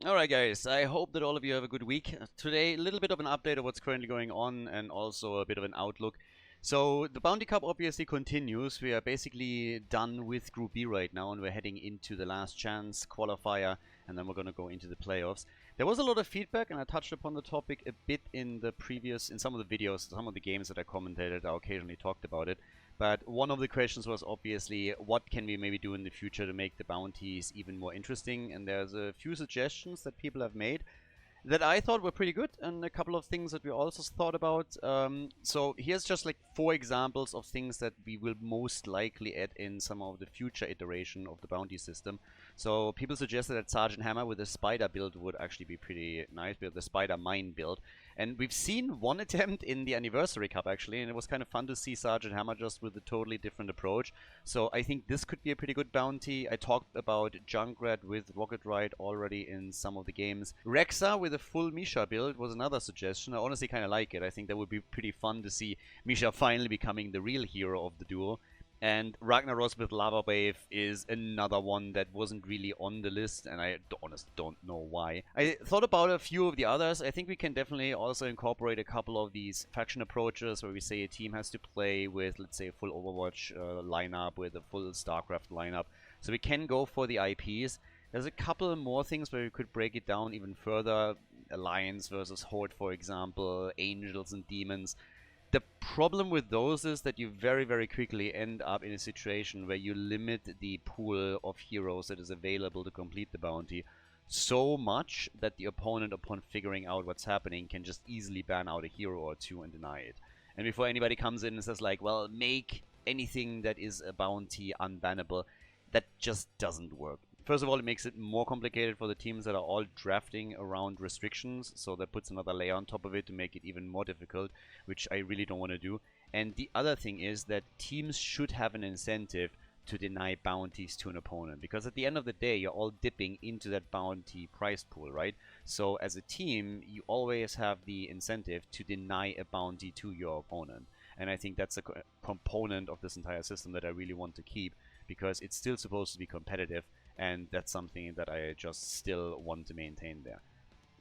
Alright guys, I hope that all of you have a good week. Today, a little bit of an update of what's currently going on and also a bit of an outlook. So, the Bounty Cup obviously continues. We are basically done with Group B right now and we're heading into the last chance qualifier and then we're going to go into the playoffs. There was a lot of feedback and I touched upon the topic a bit in some of the videos, some of the games that I commentated, I occasionally talked about it. But one of the questions was obviously what can we maybe do in the future to make the bounties even more interesting, and there's a few suggestions that people have made that I thought were pretty good, and a couple of things that we also thought about. So here's just like 4 examples of things that we will most likely add in some of the future iteration of the bounty system. So people suggested that Sergeant Hammer with a spider build would actually be pretty nice, with the spider mine build. And we've seen one attempt in the Anniversary Cup actually, and it was kind of fun to see Sergeant Hammer just with a totally different approach. So I think this could be a pretty good bounty. I talked about Junkrat with Rocket Ride already in some of the games. Rexa with a full Misha build was another suggestion. I honestly kind of like it. I think that would be pretty fun to see Misha finally becoming the real hero of the duo. And Ragnaros with Lava Wave is another one that wasn't really on the list, and I honestly don't know why. I thought about a few of the others. I think we can definitely also incorporate a couple of these faction approaches where we say a team has to play with, let's say, a full Overwatch lineup, with a full StarCraft lineup. So we can go for the IPs. There's a couple more things where we could break it down even further. Alliance versus Horde, for example, Angels and Demons. The problem with those is that you very, very quickly end up in a situation where you limit the pool of heroes that is available to complete the bounty so much that the opponent, upon figuring out what's happening, can just easily ban out a hero or two and deny it. And before anybody comes in and says like, well, make anything that is a bounty unbannable, that just doesn't work. First of all, it makes it more complicated for the teams that are all drafting around restrictions, so that puts another layer on top of it to make it even more difficult, which I really don't want to do. And the other thing is that teams should have an incentive to deny bounties to an opponent, because at the end of the day, you're all dipping into that bounty price pool, right? So as a team, you always have the incentive to deny a bounty to your opponent. And I think that's a component of this entire system that I really want to keep, because it's still supposed to be competitive, and that's something that I just still want to maintain there.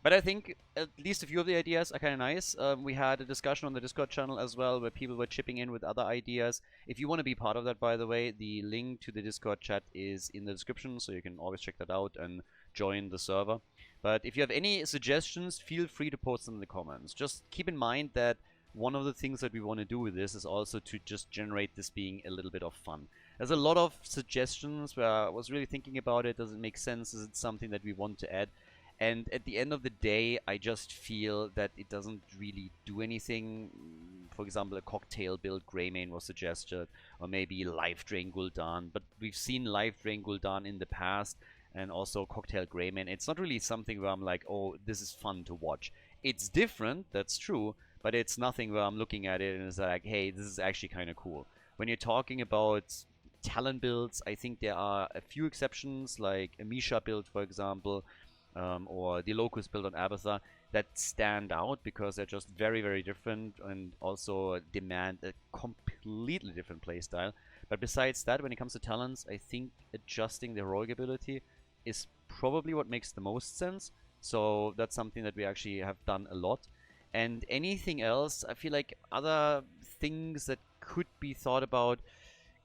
But I think at least a few of the ideas are kind of nice. We had a discussion on the Discord channel as well where people were chipping in with other ideas. If you want to be part of that, by the way, the link to the Discord chat is in the description, so you can always check that out and join the server. But if you have any suggestions, feel free to post them in the comments. Just keep in mind that one of the things that we want to do with this is also to just generate this being a little bit of fun. There's a lot of suggestions where I was really thinking about it. Does it make sense? Is it something that we want to add? And at the end of the day, I just feel that it doesn't really do anything. For example, a cocktail build Greymane was suggested, or maybe Life Drain Gul'dan. But we've seen Life Drain Gul'dan in the past, and also Cocktail Greymane. It's not really something where I'm like, oh, this is fun to watch. It's different, that's true, but it's nothing where I'm looking at it and it's like, hey, this is actually kind of cool. When you're talking about talent builds, I think there are a few exceptions, like a Misha build, for example, or the Locust build on Abathar, that stand out because they're just very, very different and also demand a completely different playstyle. But besides that, when it comes to talents, I think adjusting the heroic ability is probably what makes the most sense. So that's something that we actually have done a lot. And anything else, I feel like other things that could be thought about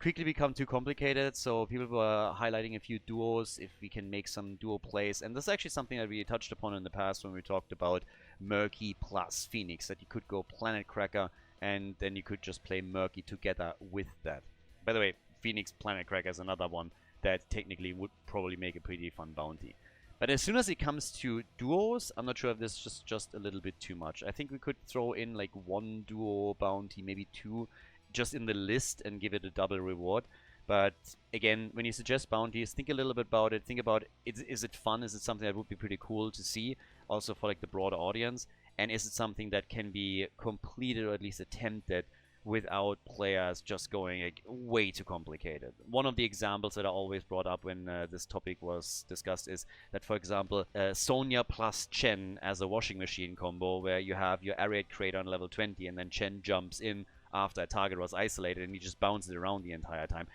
quickly become too complicated. So people were highlighting a few duos, if we can make some duo plays. And this is actually something that we touched upon in the past when we talked about Murky plus Phoenix, that you could go Planet Cracker and then you could just play Murky together with that. By the way, Phoenix Planet Cracker is another one that technically would probably make a pretty fun bounty. But as soon as it comes to duos, I'm not sure if this is just a little bit too much. I think we could throw in like 1 duo bounty, maybe 2, just in the list and give it a double reward. But again, when you suggest bounties, think a little bit about it. Think about, is it fun? Is it something that would be pretty cool to see, also for like the broader audience? And is it something that can be completed or at least attempted without players just going like way too complicated? One of the examples that I always brought up when this topic was discussed is that, for example, Sonya plus Chen as a washing machine combo, where you have your Aerate Crater on level 20 and then Chen jumps in after a target was isolated and he just bounces around the entire time.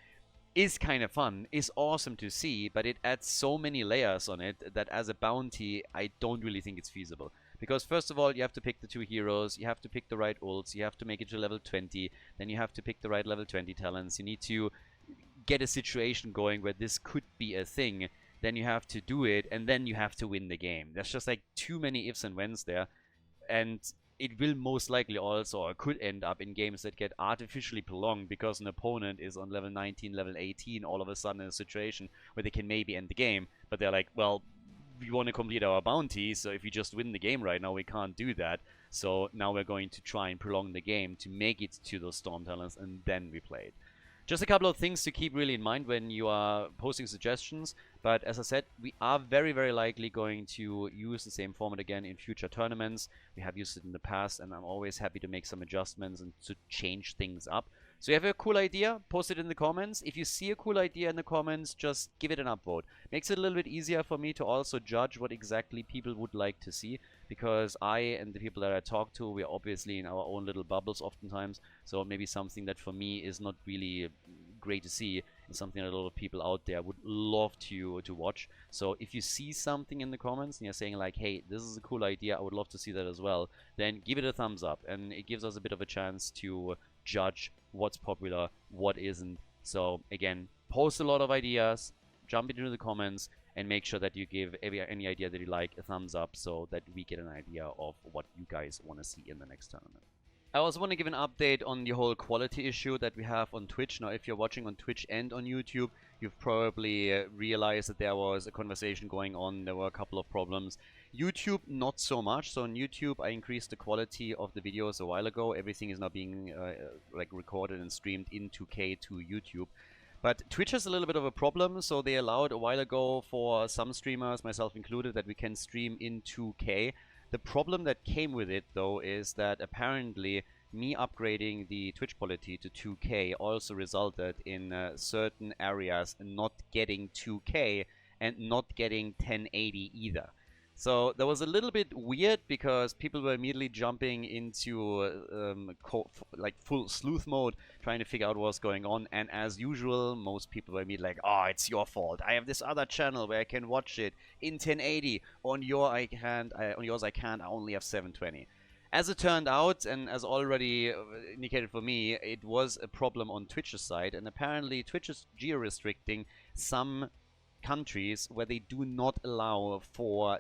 is kind of fun, is awesome to see, but it adds so many layers on it that as a bounty, I don't really think it's feasible. Because first of all, you have to pick the 2 heroes, you have to pick the right ults, you have to make it to level 20, then you have to pick the right level 20 talents, you need to get a situation going where this could be a thing, then you have to do it, and then you have to win the game. There's just like too many ifs and whens there, and it will most likely also, or could end up in games that get artificially prolonged because an opponent is on level 19, level 18, all of a sudden in a situation where they can maybe end the game, but they're like, well, we want to complete our bounty, so if we just win the game right now, we can't do that. So now we're going to try and prolong the game to make it to those Storm talents, and then we play it. Just a couple of things to keep really in mind when you are posting suggestions, but as I said, we are very, very likely going to use the same format again in future tournaments. We have used it in the past, and I'm always happy to make some adjustments and to change things up. So if you have a cool idea, post it in the comments. If you see a cool idea in the comments, just give it an upvote. Makes it a little bit easier for me to also judge what exactly people would like to see, because I and the people that I talk to, we're obviously in our own little bubbles oftentimes, so maybe something that for me is not really great to see is something that a lot of people out there would love to watch. So if you see something in the comments and you're saying like, hey, this is a cool idea, I would love to see that as well, then give it a thumbs up, and it gives us a bit of a chance to judge what's popular, what isn't. So again, post a lot of ideas, jump into the comments, and make sure that you give any idea that you like a thumbs up so that we get an idea of what you guys want to see in the next tournament. I also want to give an update on the whole quality issue that we have on Twitch. Now, if you're watching on Twitch and on YouTube, you've probably realized that there was a conversation going on. There were a couple of problems. YouTube, not so much. So on YouTube, I increased the quality of the videos a while ago. Everything is now being like recorded and streamed in 2K to YouTube. But Twitch has a little bit of a problem, so they allowed a while ago for some streamers, myself included, that we can stream in 2K. The problem that came with it, though, is that apparently me upgrading the Twitch quality to 2K also resulted in certain areas not getting 2K and not getting 1080 either. So that was a little bit weird because people were immediately jumping into like full sleuth mode, trying to figure out what's going on. And as usual, most people were immediately like, "Oh, it's your fault. I have this other channel where I can watch it in 1080. On yours I can't. I only have 720." As it turned out, and as already indicated for me, it was a problem on Twitch's side, and apparently Twitch is geo-restricting some countries where they do not allow for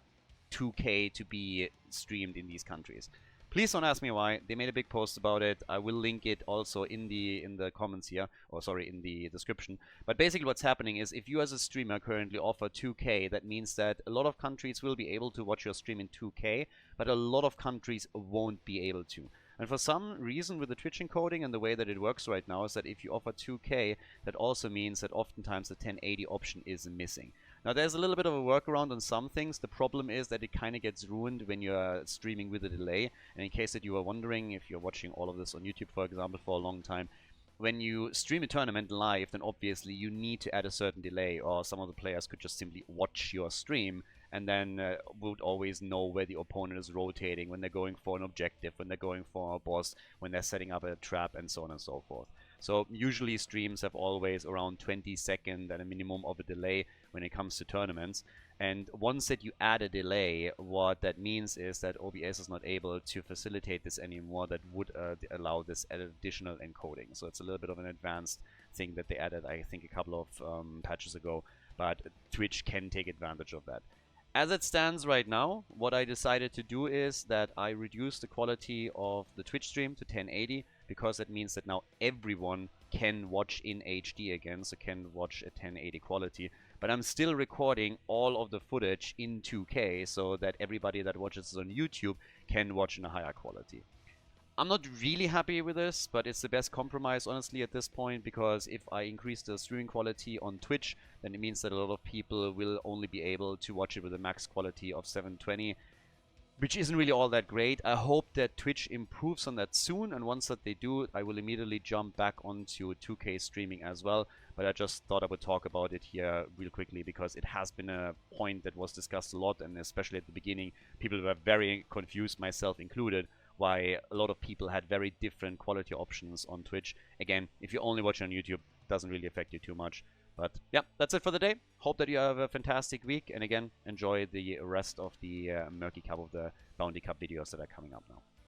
2K to be streamed in these countries. Please don't ask me why. They made a big post about it. I will link it also in the comments here, or sorry, in the description. But basically what's happening is if you as a streamer currently offer 2K, that means that a lot of countries will be able to watch your stream in 2K, but a lot of countries won't be able to. And for some reason with the Twitch encoding and the way that it works right now is that if you offer 2K, that also means that oftentimes the 1080 option is missing. Now there's a little bit of a workaround on some things. The problem is that it kind of gets ruined when you're streaming with a delay. And in case that you were wondering, if you're watching all of this on YouTube, for example, for a long time, when you stream a tournament live, then obviously you need to add a certain delay, or some of the players could just simply watch your stream and then would always know where the opponent is rotating, when they're going for an objective, when they're going for a boss, when they're setting up a trap, and so on and so forth. So usually streams have always around 20 seconds and a minimum of a delay when it comes to tournaments. And once that you add a delay, what that means is that OBS is not able to facilitate this anymore. That would allow this additional encoding. So it's a little bit of an advanced thing that they added, I think, a couple of patches ago. But Twitch can take advantage of that. As it stands right now, what I decided to do is that I reduced the quality of the Twitch stream to 1080, because that means that now everyone can watch in HD again, so can watch a 1080 quality. But I'm still recording all of the footage in 2K so that everybody that watches this on YouTube can watch in a higher quality. I'm not really happy with this, but it's the best compromise, honestly, at this point, because if I increase the streaming quality on Twitch, then it means that a lot of people will only be able to watch it with a max quality of 720, which isn't really all that great. I hope that Twitch improves on that soon, and once that they do, I will immediately jump back onto 2K streaming as well. But I just thought I would talk about it here real quickly, because it has been a point that was discussed a lot, and especially at the beginning, people were very confused, myself included, why a lot of people had very different quality options on Twitch. Again, if you only watch on YouTube, doesn't really affect you too much. But yeah, that's it for the day. Hope that you have a fantastic week, and again, enjoy the rest of the Murky Cup of the Bounty Cup videos that are coming up now.